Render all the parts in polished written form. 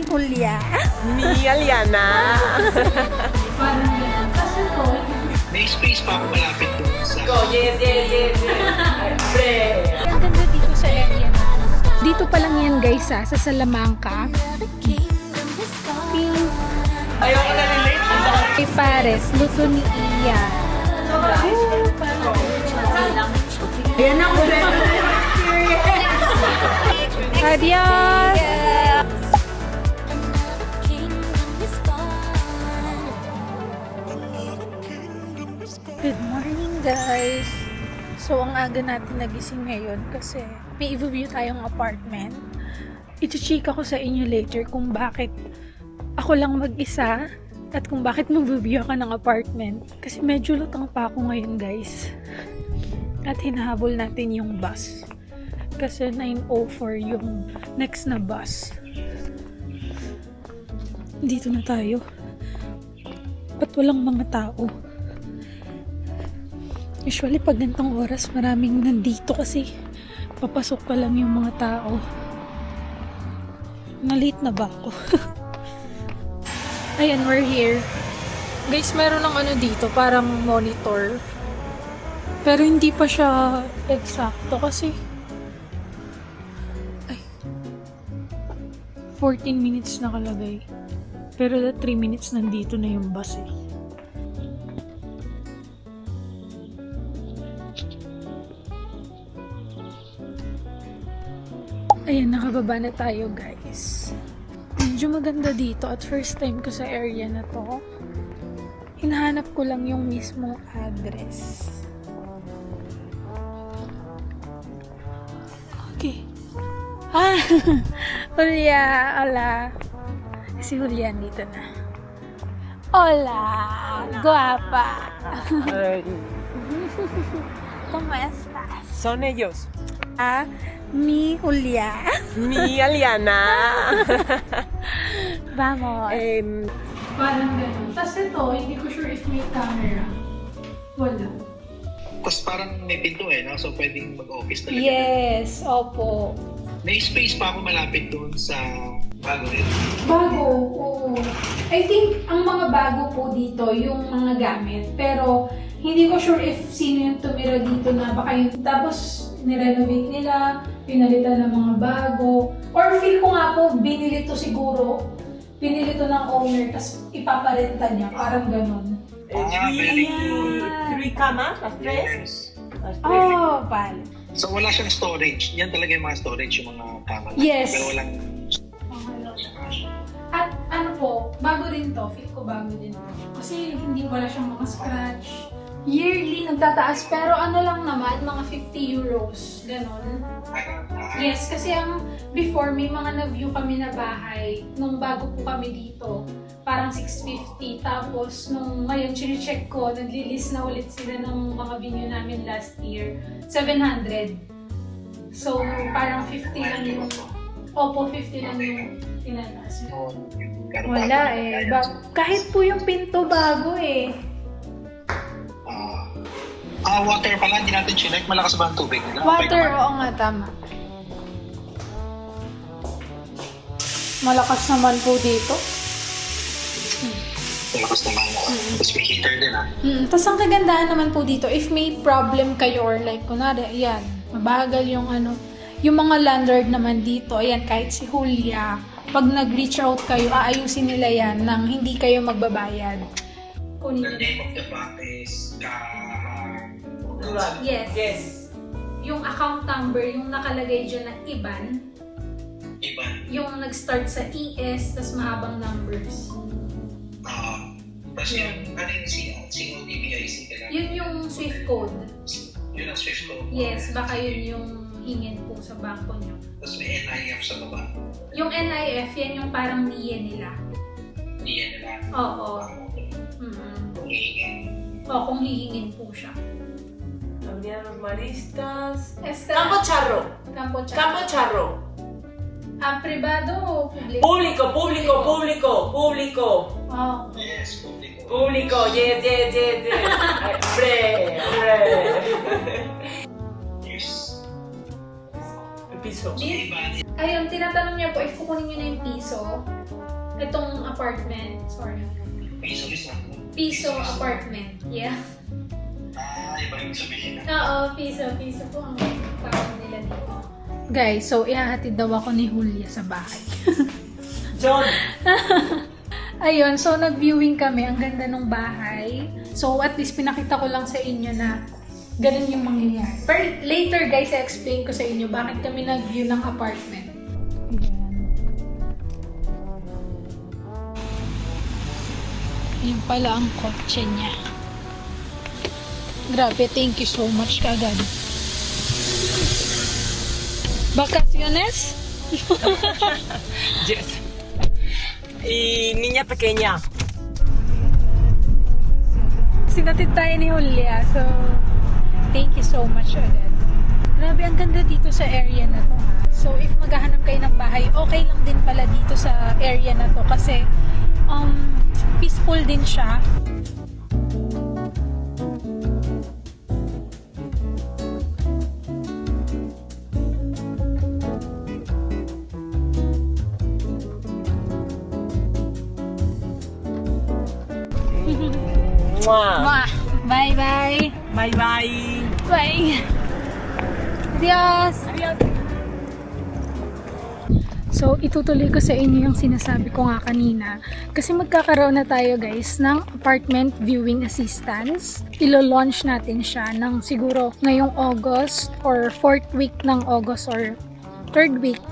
Julia. Mi Aliana. May space pa ako malapit doon sa... Go, yes. Pre. Ang ganda dito sa area na. Dito pa lang yan guys sa Salamanca. Pink. Ayoko na relate. Kay Pares, luto ni Iya. Ayan ako. Adios! Good morning guys! So ang aga natin nagising ngayon kasi may i-view tayong apartment. I-check ako sa inyo later kung bakit ako lang mag-isa at kung bakit mag-view ako ng apartment. Kasi medyo lutang pa ako ngayon guys. At hinahabol natin yung bus. Kasi 9:04 yung next na bus. Dito na tayo. Ba't walang mga tao? Usually pag ganitong oras maraming nandito kasi papasok pa lang yung mga tao. Na-late na ba ako? Ayan, we're here. Guys, meron ng ano dito, parang monitor. Pero hindi pa siya eksakto kasi 14 minutes nakalagay. Pero 3 minutes nandito na yung bus eh. Ayan, nakababa na tayo guys. Medyo maganda dito at first time ko sa area na to. Hinahanap ko lang yung mismong address. Okay. Ah! Julia! Hola! Si Julian dito na. Hola! Guapa! ¿Cómo estás? Son ellos. Ah, mi Julia. Mi Aliana. Vamos. Parang ganun. Tapos ito, hindi ko sure if may camera. Wala. Tapos parang may pinto no? So pwedeng mag-office talaga. Yes, opo. May space pa ako malapit doon sa bago rin. Bago, oo. I think ang mga bago po dito, yung mga gamit. Pero, hindi ko sure if sino yung tumira dito na baka yung tapos nirenovate nila, pinalitan ng mga bago. Or feel ko nga po, binili to siguro. Binili to ng owner, tapos ipaparenta niya. Parang ganun. Three camas, las tres. Yes. Las tres. Oh, pal. So wala siyang storage. Yan talaga yung mga storage, yung mga kama. Yes. Pero walang... At ano po, bago rin to. Feel ko bago din. Kasi hindi wala siyang mga scratch. Yearly nagtataas, pero ano lang naman, mga 50 euros. Ganon. Yes, kasi ang before, may mga na-view kami na bahay nung bago po kami dito. Parang 650. Tapos, nung ngayon, chine-check ko, nagli-list na ulit sila ng mga venue namin last year. 700. So, parang 50 lang yung... Opo, 50 lang yung tinatas. Wala eh. Kahit po yung pinto bago eh. Water pala, hindi natin chinek. Malakas ba ang tubig nila? Water, oo nga, tama. Malakas naman po dito. Malakas naman. Tapos may heater din Tapos ang kagandahan naman po dito, if may problem kayo or like, kunwari, ayan, mabagal yung ano, yung mga landlord naman dito, ayan, kahit si Julia, pag nag-reach out kayo, aayusin nila yan nang hindi kayo magbabayad. Kunin The nila. name of the bank is Yes. Yes. Yung account number, yung nakalagay dyan na IBAN, Iban. yung nag-start sa ES, tas mahabang numbers. Tapos yung, ano yung single DBIC kailangan? Yun yung SWIFT code. Yun ang Swift code. Yes, baka yun yung hingin po sa bangko nyo. Tapos may NIF sa baba. Yung NIF, yan yung parang NIE nila. Hindi yan nila. Oo. Kung hihingin. O, kung hihingin po siya. Familia normalistas. Esta, Campo Charro. Campo Campo Charro. Privado o public? Público. Oh. Yes, public. Público, yes. Hombre. Yes. piso. Ayun, tinatanong niya po if kukunin niyo na yung piso. Itong apartment. Sorry. Piso mismo. Piso apartment. Yeah. Iba yung sabihin. Oo, piso. Piso po ang tawag nila dito. Guys, so ihahatid daw ako ni Julia sa bahay. John! Ayun, so nag-viewing kami. Ang ganda ng bahay. So at least pinakita ko lang sa inyo na ganun yung mangyayari. Pero later guys, i-explain ko sa inyo bakit kami nag-view ng apartment. Ayan. Yun pala ang kotse niya. Grabe, thank you so much kagad. Vacaciones? Yes. Y niña pequeña. Sinatid tayo ni Julia, so thank you so much agad. Grabe, ang ganda dito sa area na to ha. So if maghahanap kayo ng bahay, okay lang din pala dito sa area na to kasi peaceful din siya. Mwah. Bye bye. Bye bye. Bye. Adios. Adios. So, itutuloy ko sa inyo yung sinasabi ko nga kanina. Kasi magkakaroon na tayo guys ng apartment viewing assistance. Ilo-launch natin siya ng siguro ngayong August or 4th week ng August or 3rd week.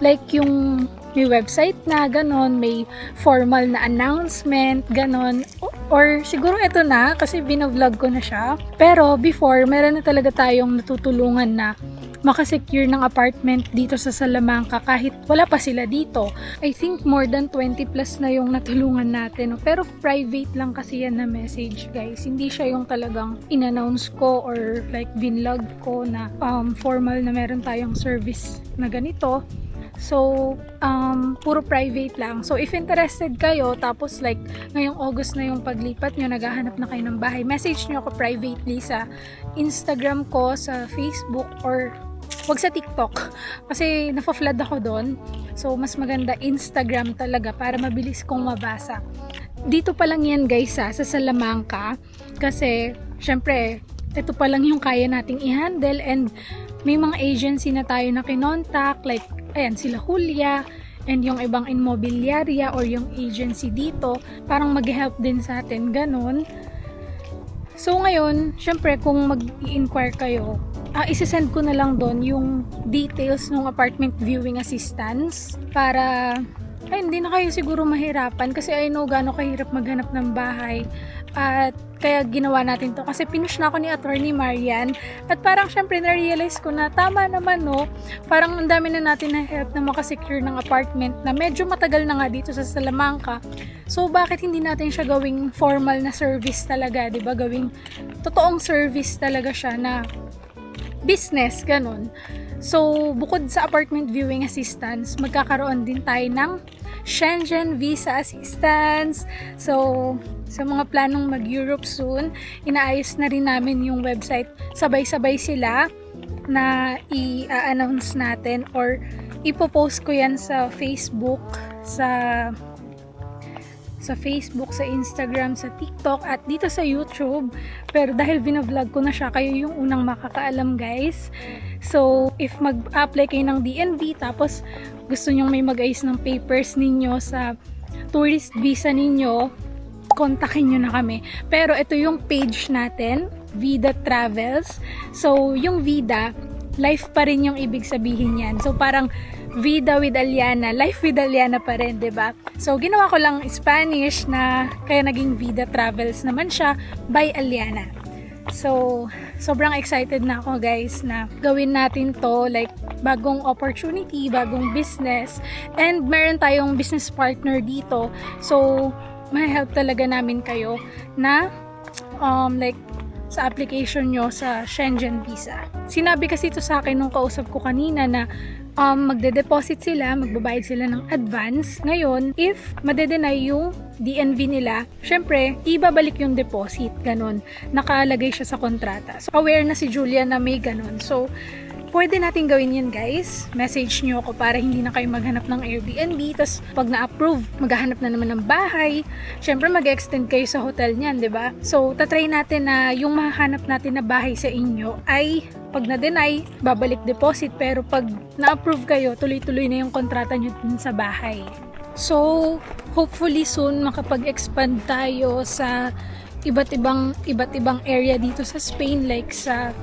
Like yung may website na, ganon, may formal na announcement, ganon. Or siguro ito na kasi binavlog ko na siya. Pero before, meron na talaga tayong natutulungan na makasecure ng apartment dito sa Salamanca kahit wala pa sila dito. I think more than 20 plus na yung natulungan natin. Pero private lang kasi yan na message guys. Hindi siya yung talagang in-announce ko or like binlog ko na formal na meron tayong service na ganito. So, puro private lang. So, if interested kayo, tapos like, ngayong August na yung paglipat nyo, naghahanap na kayo ng bahay, message nyo ako privately sa Instagram ko, sa Facebook, or wag sa TikTok. Kasi nafa-flood ako doon. So, mas maganda Instagram talaga para mabilis kong mabasa. Dito pa lang yan guys sa Salamanca. Kasi, syempre, ito pa lang yung kaya nating i-handle and may mga agency na tayo na kinontak, like, ayan, sila Julia, and yung ibang immobiliarya or yung agency dito, parang mag-help din sa atin, ganun. So, ngayon, syempre, kung mag-i-inquire kayo, isasend ko na lang doon yung details ng apartment viewing assistance para, hindi na kayo siguro mahirapan kasi I know gaano kahirap maghanap ng bahay. At kaya ginawa natin to kasi pinush na ako ni Attorney Marian at parang syempre na-realize ko na tama naman no, parang ang dami na natin na help na makasecure ng apartment na medyo matagal na nga dito sa Salamanca. So bakit hindi natin siya gawing formal na service talaga, 'di ba? Gawing totoong service talaga siya na business, ganun. So bukod sa apartment viewing assistance, magkakaroon din tayo ng Schengen Visa Assistance. So, sa mga planong mag-Europe soon, inaayos na rin namin yung website. Sabay-sabay sila na i-announce natin or ipopost ko yan sa Facebook, sa Facebook, sa Instagram, sa TikTok, at dito sa YouTube. Pero dahil binavlog ko na siya, kayo yung unang makakaalam guys. So, if mag-apply kayo ng DNV, tapos gusto nyong may mag-ayos ng papers ninyo sa tourist visa ninyo, kontakin nyo na kami. Pero ito yung page natin, Vida Travels. So, yung Vida, life pa rin yung ibig sabihin yan. So, parang Vida with Aliana, life with Aliana pa rin, 'di ba? So, ginawa ko lang Spanish na kaya naging Vida Travels naman siya by Aliana. So, sobrang excited na ako guys na gawin natin to, like bagong opportunity, bagong business, and meron tayong business partner dito. So, may help talaga namin kayo na like sa application nyo sa Schengen Visa. Sinabi kasi ito sa akin nung kausap ko kanina na magde-deposit sila, magbabayad sila ng advance. Ngayon, if madedenay yung DNV nila, syempre, ibabalik yung deposit, ganun. Nakalagay siya sa kontrata. So, aware na si Julia na may ganun. So, pwede natin gawin yan guys. Message nyo ako para hindi na kayo maghanap ng Airbnb. Tapos pag na-approve, maghahanap na naman ng bahay. Syempre mag-extend kayo sa hotel niyan, 'di ba? So tatry natin na yung mahanap natin na bahay sa inyo ay pag na-deny, babalik deposit. Pero pag na-approve kayo, tuloy-tuloy na yung kontrata nyo dun sa bahay. So hopefully soon makapag-expand tayo sa iba't ibang area dito sa Spain, like sa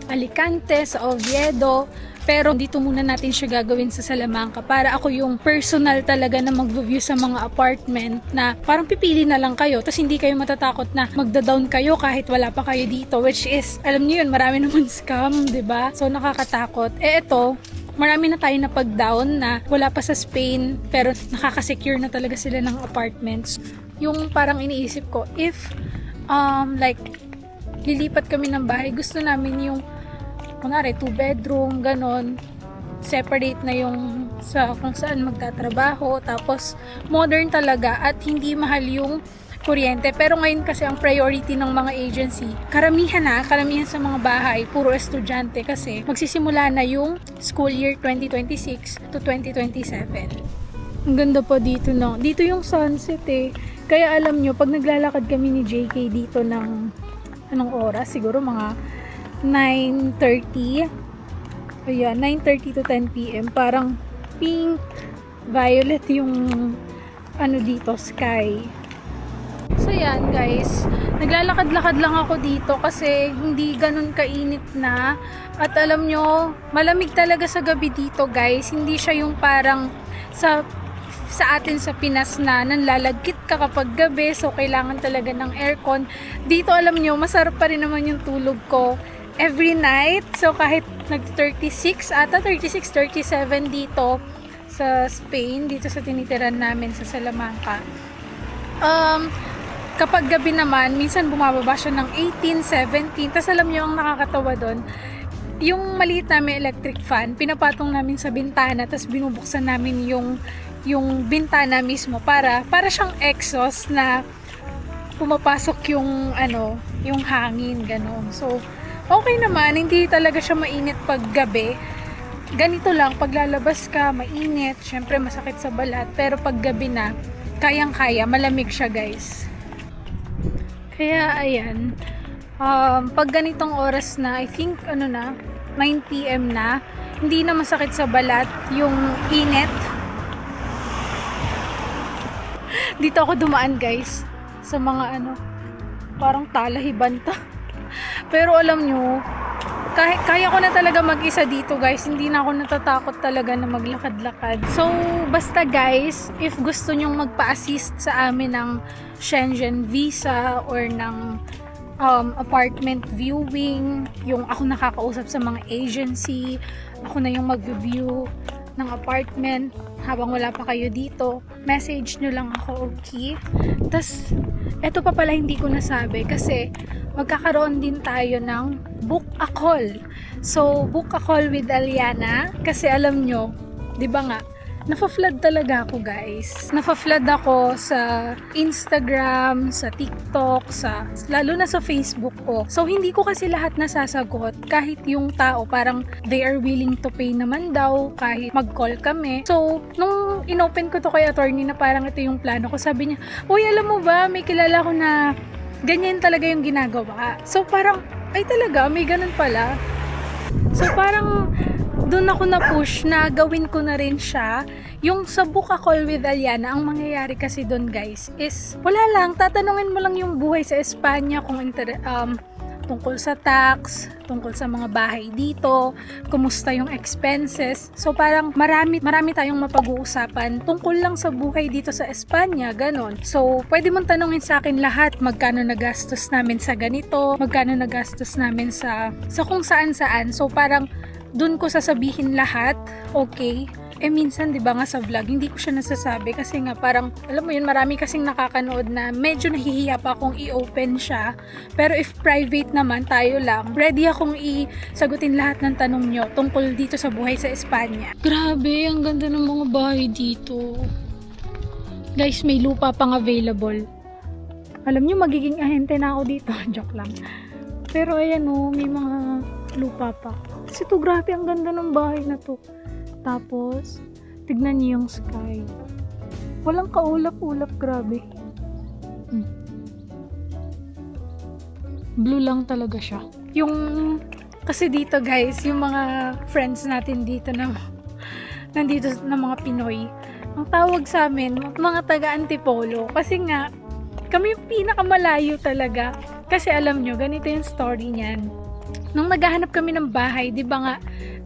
Alicante, sa Oviedo. Pero dito muna natin siya gagawin sa Salamanca para ako yung personal talaga na mag-view sa mga apartment na parang pipili na lang kayo, tapos hindi kayo matatakot na magda-down kayo kahit wala pa kayo dito, which is, alam niyo yun, marami naman scam, 'di ba? So nakakatakot. Ito, marami na tayo na pag-down na wala pa sa Spain pero nakaka-secure na talaga sila ng apartments. Yung parang iniisip ko, if like lilipat kami ng bahay, gusto namin yung kunwari 2 bedroom, ganon, separate na yung sa kung saan magtatrabaho, tapos modern talaga at hindi mahal yung kuryente. Pero ngayon kasi ang priority ng mga agency, karamihan sa mga bahay, puro estudyante kasi magsisimula na yung school year 2026 to 2027. Ang ganda pa dito, no? Dito yung sunset eh. Kaya alam nyo, pag naglalakad kami ni JK dito ng anong oras? Siguro mga 9:30. Ayan, 9:30 to 10 p.m. Parang pink, violet yung ano dito, sky. So yan guys, naglalakad-lakad lang ako dito kasi hindi ganun kainit na. At alam nyo, malamig talaga sa gabi dito guys. Hindi siya yung parang sa atin sa Pinas na nanlalagkit ka kapag gabi, so kailangan talaga ng aircon. Dito alam nyo, masarap pa rin naman yung tulog ko every night. So kahit nag-36 ata, 36, 37 dito sa Spain, dito sa tinitiran namin sa Salamanca. Kapag gabi naman, minsan bumababa siya ng 18, 17. Tapos alam nyo, ang nakakatawa doon, yung maliit namin electric fan, pinapatong namin sa bintana, tapos binubuksan namin yung bintana mismo para siyang exhaust na pumapasok yung yung hangin, ganon. So okay naman, hindi talaga siya mainit pag gabi. Ganito lang, pag lalabas ka, mainit, syempre masakit sa balat, pero pag gabi na, kayang-kaya, malamig siya guys. Kaya ayan, pag ganitong oras na, I think 9 PM na, hindi na masakit sa balat yung init. Dito ako dumaan guys sa mga parang talahibanta. Pero alam nyo, kaya ko na talaga mag-isa dito guys. Hindi na ako natatakot talaga na maglakad-lakad. So basta guys, if gusto nyong magpa-assist sa amin ng Schengen visa or ng apartment viewing, yung ako nakakausap sa mga agency, ako na yung mag-view ng apartment habang wala pa kayo dito, message nyo lang ako, okay? Tas eto pa pala hindi ko nasabi kasi magkakaroon din tayo ng book a call. So book a call with Aliana kasi alam nyo, di ba nga, nafa-flood talaga ako guys. Nafa-flood ako sa Instagram, sa TikTok, lalo na sa Facebook ko. So hindi ko kasi lahat nasasagot. Kahit yung tao parang they are willing to pay naman daw kahit mag-call kami. So nung inopen ko to kay attorney na parang ito yung plano ko, sabi niya, uy alam mo ba, may kilala ko na ganyan talaga yung ginagawa. So parang, ay talaga, may ganun pala. So parang doon ako na-push na gawin ko na rin siya. Yung sa book a call with Aliana, ang mangyayari kasi doon guys is, wala lang, tatanungin mo lang yung buhay sa Espanya, kung tungkol sa tax, tungkol sa mga bahay dito, kumusta yung expenses. So parang marami tayong mapag-uusapan tungkol lang sa buhay dito sa Espanya, ganon. So pwede mong tanungin sa akin lahat, magkano nagastos namin sa ganito, magkano nagastos namin sa kung saan-saan. So parang dun ko sasabihin lahat, okay? Minsan, di ba nga sa vlog, hindi ko siya nasasabi kasi nga parang, alam mo yun, marami kasing nakakanood na medyo nahihiya pa akong i-open siya. Pero if private naman, tayo lang, ready akong i-sagutin lahat ng tanong nyo tungkol dito sa buhay sa Espanya. Grabe, ang ganda ng mga bahay dito. Guys, may lupa pang available. Alam nyo, magiging ahente na ako dito. Joke lang. Pero ayan o, may mga lupa pa. Kasi to, grabe, ang ganda ng bahay na to. Tapos, tignan niyo yung sky. Walang kaulap-ulap, grabe. Blue lang talaga siya. Kasi dito guys, yung mga friends natin dito na nandito na mga Pinoy, ang tawag sa amin, mga taga-Antipolo. Kasi nga, kami yung pinakamalayo talaga. Kasi alam nyo, ganito yung story niyan. Nung naghahanap kami ng bahay, di ba nga,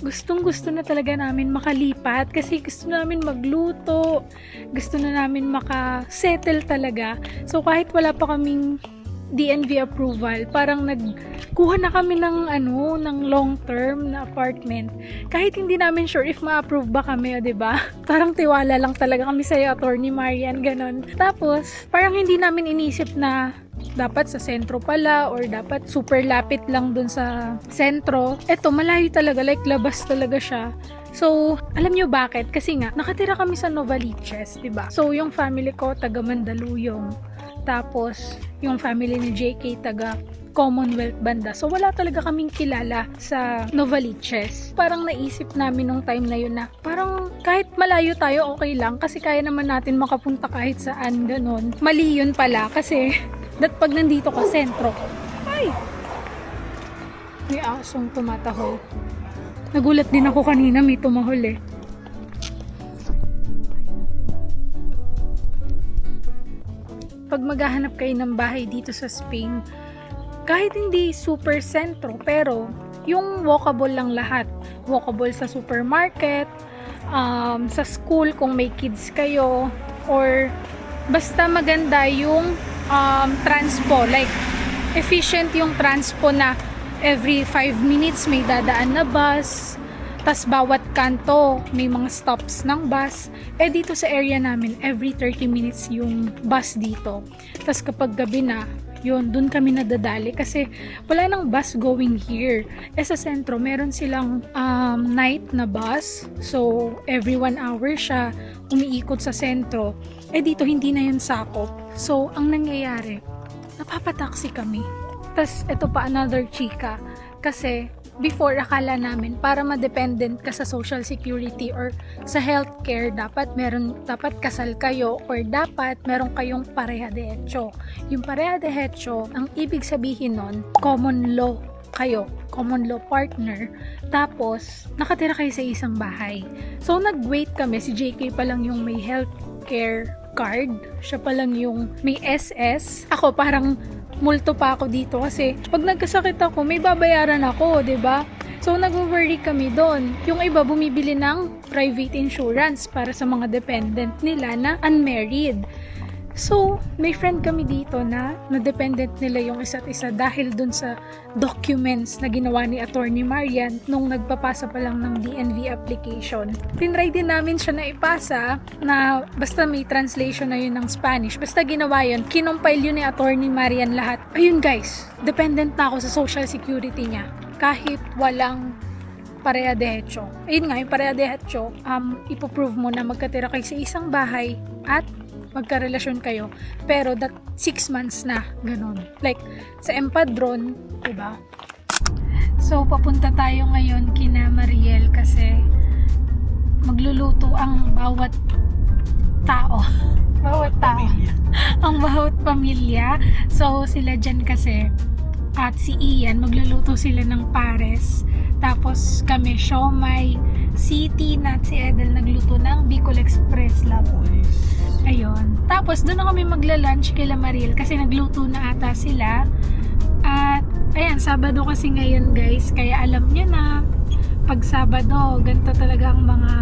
gustong-gusto na talaga namin makalipat kasi gusto namin magluto, gusto na namin makasettle talaga. So kahit wala pa kaming DNV approval, parang nagkuha na kami ng long term na apartment. Kahit hindi namin sure if ma-approve ba kami, 'di ba? Parang tiwala lang talaga kami sa Attorney Marian, ganun. Tapos, parang hindi namin inisip na dapat sa sentro pala or dapat super lapit lang dun sa sentro. Eto, malayo talaga, like labas talaga siya. So, alam nyo bakit? Kasi nga, nakatira kami sa Novaliches, 'di ba? So, yung family ko taga Mandaluyong. Tapos, yung family ni JK taga Commonwealth banda. So, wala talaga kaming kilala sa Novaliches. Parang naisip namin nung time na yun na parang kahit malayo tayo, okay lang. Kasi kaya naman natin makapunta kahit saan, ganun. Mali yun pala. Kasi, pag nandito ka, sentro. Ay! May asong tumatahol. Nagulat din ako kanina, may tumahol eh. Pag maghahanap kayo ng bahay dito sa Spain, kahit hindi super sentro, pero yung walkable lang lahat. Walkable sa supermarket, sa school kung may kids kayo, or basta maganda yung transpo. Like, efficient yung transpo na every 5 minutes may dadaan na bus. Tas bawat kanto may mga stops ng bus. Dito sa area namin, every 30 minutes yung bus dito. Tas kapag gabi na, yun, dun kami nadadali kasi wala nang bus going here. Sa sentro, meron silang night na bus. So, every 1 hour siya umiikot sa sentro. Dito, hindi na yun sakop. So, ang nangyayari, napapataksi kami. Tas, ito pa another chika. Kasi, before, akala namin para ma-dependent ka sa social security or sa healthcare, dapat kasal kayo or dapat meron kayong pareha de hecho. Yung pareha de hecho, ang ibig sabihin nun, common law kayo, common law partner, tapos nakatira kayo sa isang bahay. So nag-wait kami, si JK pa lang yung may healthcare card, siya pa lang yung may SS. Ako parang multo pa ako dito kasi pag nagkasakit ako, may babayaran ako, 'di ba? So nag-worry kami doon. Yung iba bumibili ng private insurance para sa mga dependent nila na unmarried. So, may friend kami dito na dependent nila yung isa't isa dahil dun sa documents na ginawa ni Attorney Marian nung nagpapasa pa lang ng DNV application. Tinry din namin siya na ipasa na basta may translation na yun ng Spanish. Basta ginawa yun, kinompile yun ni Attorney Marian lahat. Ayun guys, dependent na ako sa social security niya. Kahit walang pareha de hecho. Ayun nga, yung pareha de hecho, ipoprove mo na magkatira kayo sa isang bahay at magkarelasyon kayo, pero that 6 months na, ganun. Like, sa empadron, diba? So, papunta tayo ngayon kina Mariel kasi magluluto ang bawat tao. Bawat tao. Ang bawat pamilya. So, sila dyan kasi at si Ian, magluluto sila ng pares. Tapos kami, siomay, si Tina at si Edel nagluto ng Bicol Express lang. Ayun. Tapos doon na kami magla-lunch kila Mariel kasi nagluto na ata sila. At ayan, Sabado kasi ngayon guys, kaya alam nyo na pag Sabado, ganito talaga ang mga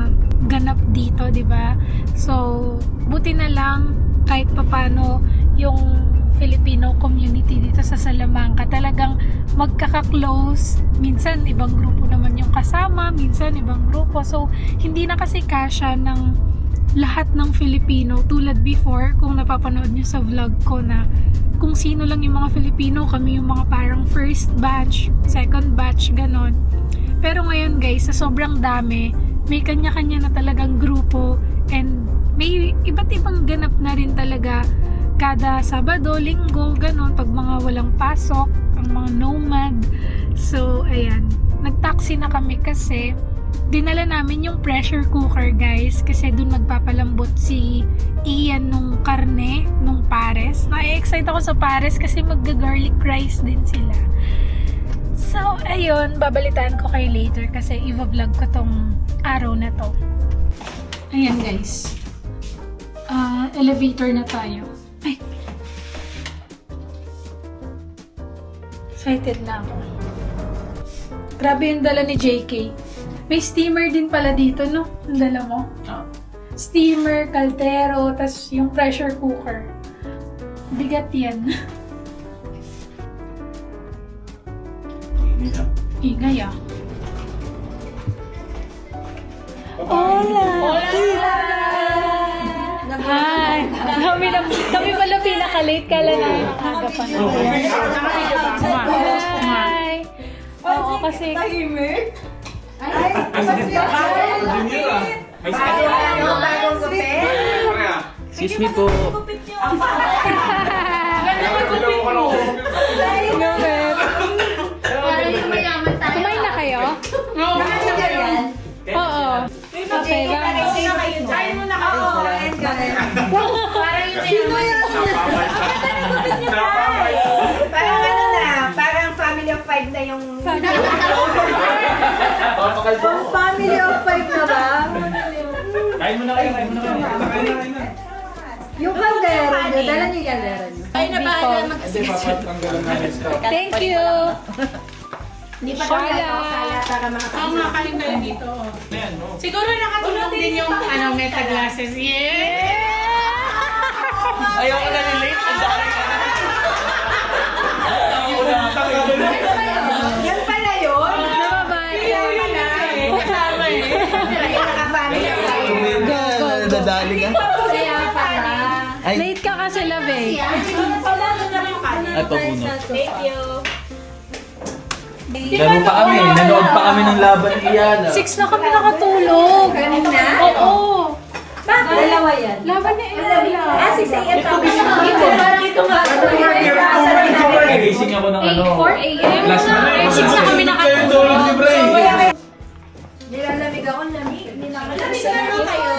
ganap dito, 'di ba? So, buti na lang kahit papano yung Filipino community dito sa Salamanca talagang magkaka-close. Minsan ibang grupo naman yung kasama, minsan ibang grupo. So, hindi na kasi kasya ng lahat ng Filipino tulad before, kung napapanood nyo sa vlog ko na kung sino lang yung mga Filipino, kami yung mga parang first batch, second batch, ganon. Pero ngayon guys, sa sobrang dami, may kanya-kanya na talagang grupo and may iba't ibang ganap na rin talaga kada Sabado, Linggo, ganon, pag mga walang pasok, ang mga nomad. So, ayan, nag-taxi na kami kasi dinala namin yung pressure cooker, guys, kasi dun magpapalambot si Ian nung karne, nung pares. Na-excite ako sa pares kasi magga-garlic rice din sila. So, ayun, babalitaan ko kayo later kasi i-vlog ko tong araw na to. Ayan, guys. Elevator na tayo. Ay! Excited na ako. Grabe yung dala ni JK. May steamer din pala dito, no? Ang dala mo. Steamer, kaldero, tas yung pressure cooker. Bigat yan. Ingay ah. Hola! Hi! Kami pala pinaka-late. Kala namin ang aga pa na. Hi! Oo, kasi... Excuse me po. Kumain na kayo? Oo. Okay, bye. Sino yan? Parang ano na, parang family of 5 na yung... Family of 5 na ba? Kain mo na kayo, kain mo na kayo. Yung kaldero nyo, dala niyo yung kaldero nyo. Ay, nabahala mag-assist. Thank you. Hindi pa kami nakakala para mga Oo nga, kain tayo dito. Siguro nakatulong din yung meta glasses. Ayaw ko na relate. Ang dami ka na. Yan pala yun. Bye-bye. Yan na. Kasama eh. Yung naka-family of 5. Go, go, go. Nadadali ka. Kaya pala. Late ka kasi, love eh. Ay, papuno. Thank you. Laro pa kami. Nanood pa kami ng laban ni Iana. 6 na kami nakatulog. Kanina? Oo. Bakit? Dalawa yan. Laban ni Ella. 6 a.m. kami. Dito nga. Nagising ako ng ano. 4 a.m. Last na. 6 na kami nakatulog. Nilalamig ako, lamig. Lamig na lang kayo.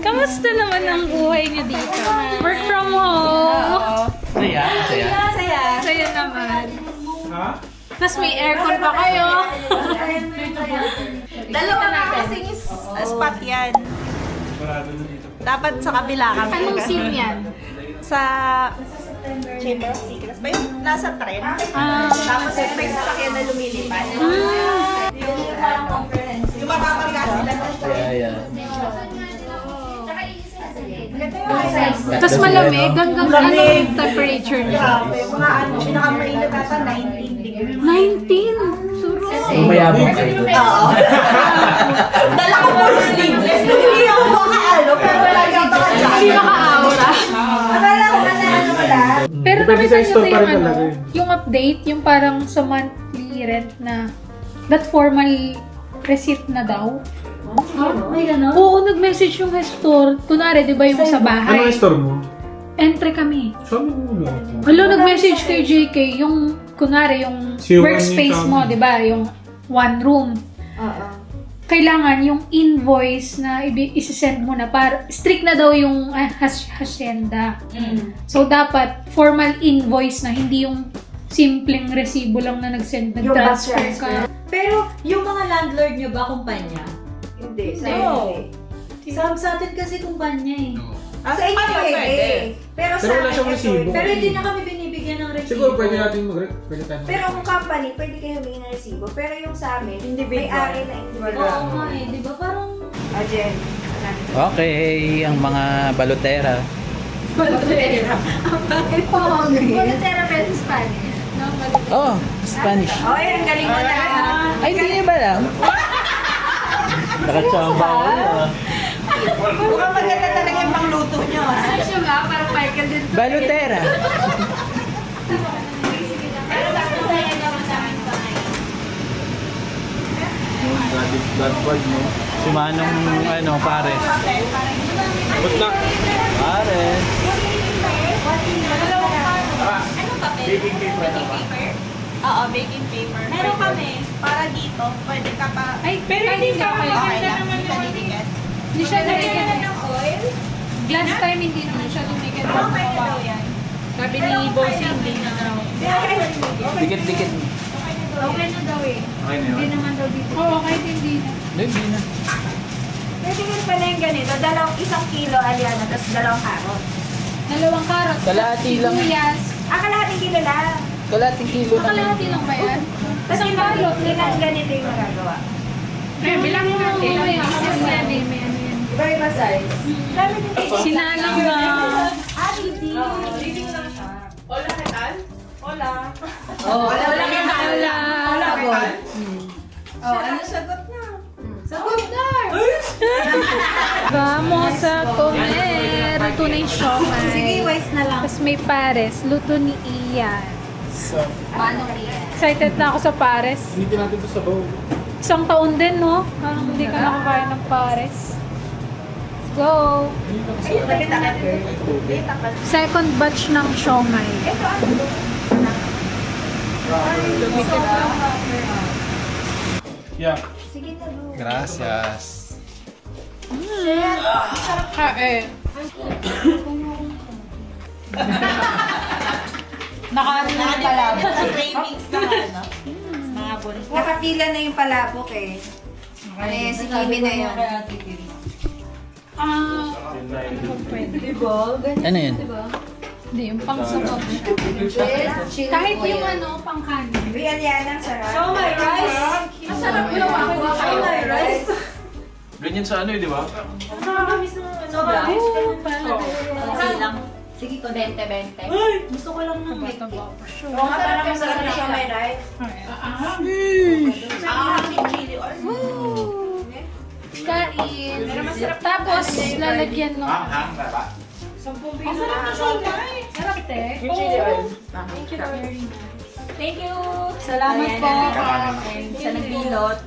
Kamusta naman ang buhay niyo dito? Work from home. Saya, saya. Saya. Saya naman. Tapos may aircon pa kayo. Dalawa na kasing spot yan. Dapat sa kabila kami. Anong scene yan? Sa Chamber of Secrets ba yun? Nasa trend. Tapos may sasakyan na lumilipad. Yung parang comprehensive. Yung mapapagka sila. Yeah. Tapos malamig. Hanggang anong temperature niya? Grabe. Mga ano, pinakamainit ata 19 degrees. 19! Suro. Mayabang kayo. Oo. Dala ko puro sleeveless. Hindi ako makaano, pero lagi ako Hindi maka-aura. Akala ko ano wala. Pero nakita niyo ba yung ano, yung update, yung parang sa monthly rent na that formal receipt na daw. May gano'n? Oo, nag-message yung store. Kunwari, di ba yung sa bahay? Ano yung store mo? Entry kami. Sabi mo na. Hello, nag-message kay JK, yung, kunwari, yung Si Juan workspace yung mo, sabi. di ba? Yung one room. Oo. Kailangan yung invoice na isi-send mo na para strict na daw yung hacienda. So, dapat formal invoice na, hindi yung simpleng resibo lang na nag-send, Yung nag-transfer batch ka. Pero yung mga landlord nyo ba kumpanya? Hindi. Sa Hindi. Sa atin kasi kumpanya eh. Sa inyo eh. Pero sa wala siyang akin, resibo. Pero hindi na kami binibigyan ng resibo. Siguro pwede natin pwede tayo. Pero kung company, pwede kayo humingi ng resibo. Pero yung sa amin, Individual. may-ari na individual. Oo nga eh, di ba? Parang Jen. Okay, ang mga balotera. Volunteer pero sa Spanish. No, Oh, Spanish. Oh, ang galing mo na. Ay, hindi niyo ba lang? Nakachamba ako. Mukhang maganda talaga yung pangluto nyo. Ay, siya nga, parang Michael din. Balotera. Si Manong, ano, Pares. Pares. papel. Baking paper na ba? Oo, baking paper. Meron kami. Para dito, pwede ka pa... Ay, pero hindi ka Okay maganda lang, naman hindi ka yun. didikit. Hindi siya dumikit. ng oil? Last time hindi naman siya dumikit. Okay na daw yan. Sabi ni Bossy, hindi na daw. Dikit-dikit. Okay na daw eh. Okay na Hindi yun. naman daw dito. Oo, kahit hindi na. Hindi na. Pwede nga pala yung ganito. 1 kilo aliana, tapos 2 carrot. 2 carrot. Kalahati lang. Sibuyas. Kalahating kilo lang. Kalating kilo lang. Kalahati lang ba yan? Tapos yung balot, nilang ganito yung magagawa. Eh, bilang mo natin. May yan eh, may ano yan. Iba-iba size. Dami din kayo. Sinalang na. Reading lang siya. Hola, ¿qué tal? Hola. Oh, Hola, ¿qué tal? Hola. Oh, ano sagot na? Sagot na! Vamos a comer. Luto na yung siomay. Sige, wise na lang. Tapos may pares. Luto ni Ian. Paano yan? Excited na ako sa pares. Initin natin ito sa bowl. 1 taon din, no? Parang hindi ka nakakain ng pares. Let's go! Ayun, tabi-tabi. Second batch ng siomay. Ito, ano? Yeah. Sige na, Lu. Gracias. Kain. Nakaano na pala. Cravings na ano. Mga bunso. Nakapila na yung palabok eh. Okay, si Kimi na yun. Pwede. Diba? Ganyan, Ano yun? diba? Hindi, yung pang sabaw siya. Kahit yung ano, pang kanin. Riyan yan ang sarap. Oh my rice! Masarap yung ako. Oh my rice! Ganyan sa ano eh, di ba? Sobra. Kasi lang. Sige ko, 20. Gusto ko lang ng ito ba pa siya? Oo, parang masarap na siya may rice. Chili oil. Kain. Tapos, lalagyan ng... Masarap na siya guys. Sarap, te. Yung chili oil. Thank you very much. Thank you! Salamat po. Sa nagbilot.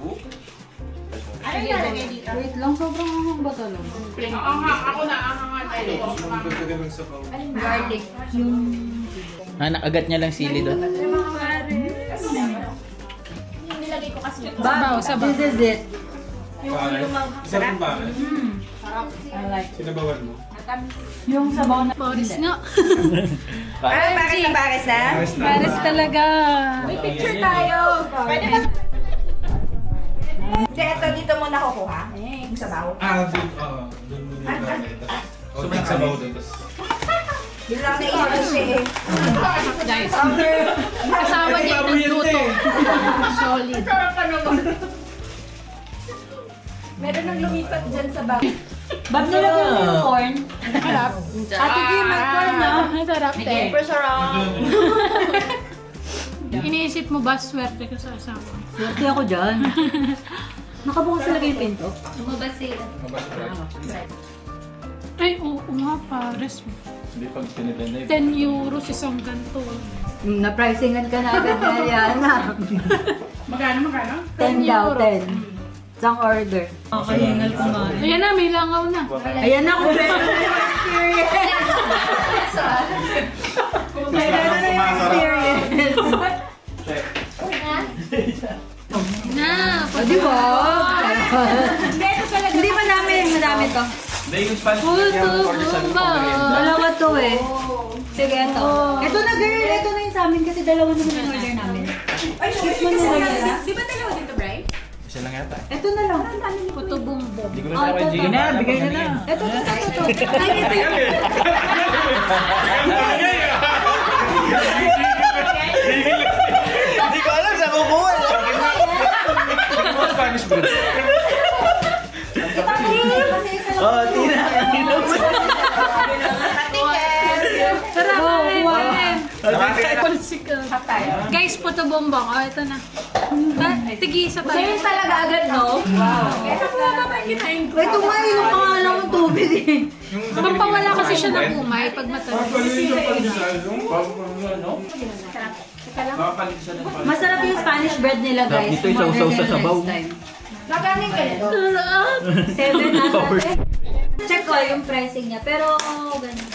Ano yung lalagay dito? Wait lang, sobrang hangang ba talaga? Ako na, Garlic. Agat niya lang sili doon. Yung nilagay ko kasi. Sabaw, sabaw. This is it. Isa rin ba? I like. Sinabawan mo? Yung sabaw na... Boris nga. Ano, pares na pares na? Pares talaga. Picture tayo. Pwede ba? Hindi, ito dito muna kukuha. Yung sabaw. Dun. Dun mo nilagay. Sobrang sabaw dun. Yun lang naisip ko siya eh. Guys, kasama niya yung nagluto. Solid. Meron nang lumipat dyan sa bag. Ba't nilagyan mo yung corn? Sarap. Ate Kim, may corn na. Sarap, te. sarap. Iniisip mo ba, swerte ka sa asawa? Swerte ako dyan. Nakabukas talaga yung pinto. Ay, oo nga, pares. Hindi pag pinipenda 10 euros isang ganito. Na-pricingan ka na agad na Ariana. Magkano? 10 daw, 10. Isang order. Kakahingal kumain. Ayan na, may langaw na. Ayan na, kumpleto na yung experience. Kumpleto na yung experience. Na, O, di ba? Hindi madami to. Hindi, yung Spanish Puto yung order sa bomba. Dalawa to eh. Sige, ito. Ito na girl, ito na yung sa amin kasi dalawa naman yung order namin. Ay, shit mo nila. Di ba dalawa dito, Bray? Isa lang yata. Ito na lang. puto bumbong. Hindi ko na kay Gina. na, bigay na na. Ito. Ay, ito. Hindi ko alam sa kukuha. Spanish bread. Kasi isa lang. Oh, Tina. Sarap, kain. Nakakain. Pulsik ka. Guys, puto bombong. Oh, ito na. Tigisa tayo. Sa'yo talaga agad, no? Ito nga, yung pangalan mo tubig eh. Pampawala kasi siya ng umay pag matagal. Masarap yung Spanish bread nila, guys. Dito yung sausaw sa sabaw. Nagaling ka nito. 700. Check ko yung pricing niya, pero ganun.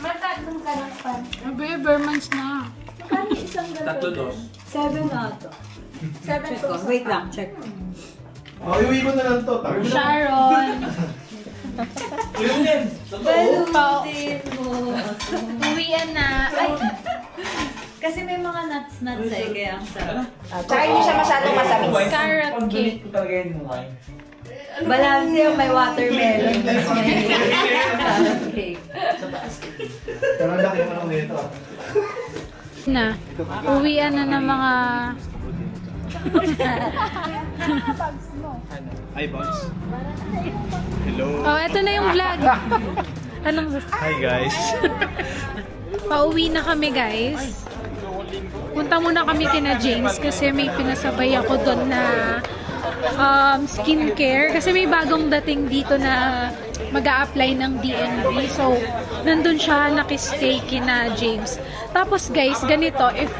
Matatlong ka lang pa. Abe, Bermans na. Kami isang Tatlo dos. 7 na ito. 7 ko. Wait lang, check. Oh, iuwi ko na lang to. Tawag mo na. Sharon. Yun din. Balutin mo. Uwian na. Ay! Kasi may mga nuts eh, kaya ang sarap. Tsaka hindi siya masyadong matamis. Carrot Pag cake. ko talaga yan mo wine. Balance yung may watermelon. Tapos may carrot cake. Pero ang laki mo lang nito. Na. Uwian na ng mga... Hi, boss. Hello. Oh, eto na yung vlog. Anong... Hi, guys. Pauwi na kami, guys. Punta muna kami kina James kasi may pinasabay ako doon na skincare. Kasi may bagong dating dito na mag-a-apply ng DNV. So, nandun siya nakistay kina James. Tapos, guys, ganito, if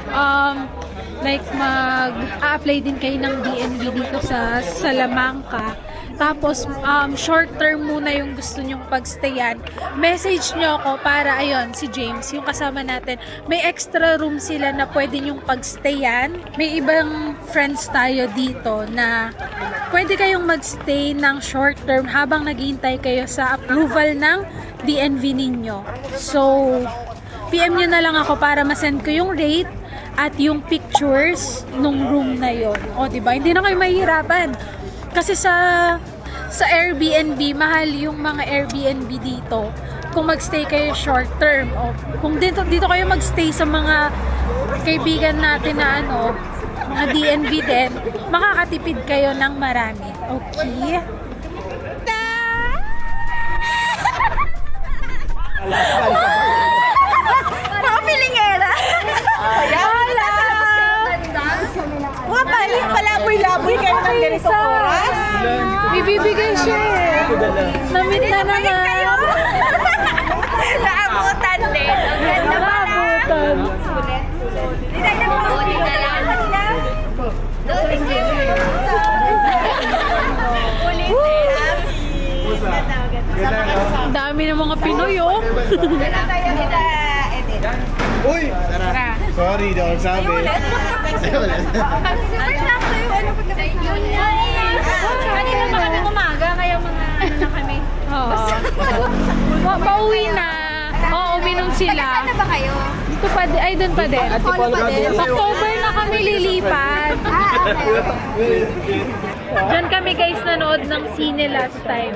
like mag-a-apply din kayo ng DNV dito sa Salamanca, tapos short term muna yung gusto nyong pagstayan, message nyo ako para ayun, si James, yung kasama natin, may extra room sila na pwede nyong pagstayan. May ibang friends tayo dito na pwede kayong magstay ng short term habang naghihintay kayo sa approval ng DNV ninyo. So, PM nyo na lang ako para masend ko yung rate at yung pictures nung room na yon. O, diba? Hindi na kayo mahihirapan. Kasi sa Airbnb, mahal yung mga Airbnb dito. Kung magstay kayo short term, o kung dito kayo magstay sa mga kaibigan natin na mga DNV din, makakatipid kayo ng marami. Okay? Mga pilingera. Hala! Mga paling palaboy-laboy kayo ng ganitong oras. Ibibigay siya eh. Namit na naman. Naabutan din. Ang ganda pala. Naabutan. Hindi na pauwi na lang. Dami ng mga Pinoy, oh. Uy! Tara. Sorry, daw ang sabi. Kanina pa kami umaga, kaya mga na kami. Oo. Pauwi na. Oo, uminom sila. Saan na ba kayo? Dito pa din, ay doon pa din. October na kami lilipat. Diyan kami guys nanood ng sine last time.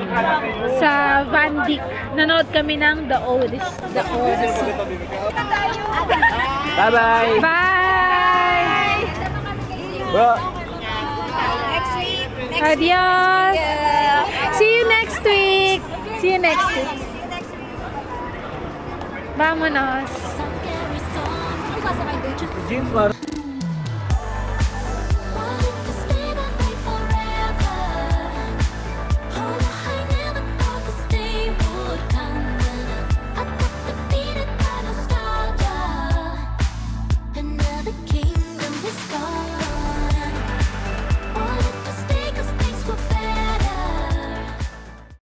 Sa Van Dyck. Nanood kami ng The Odyssey. Bye-bye! Bye! Bro! Next week. Adios! See you next week! See you next week. Vámonos! James,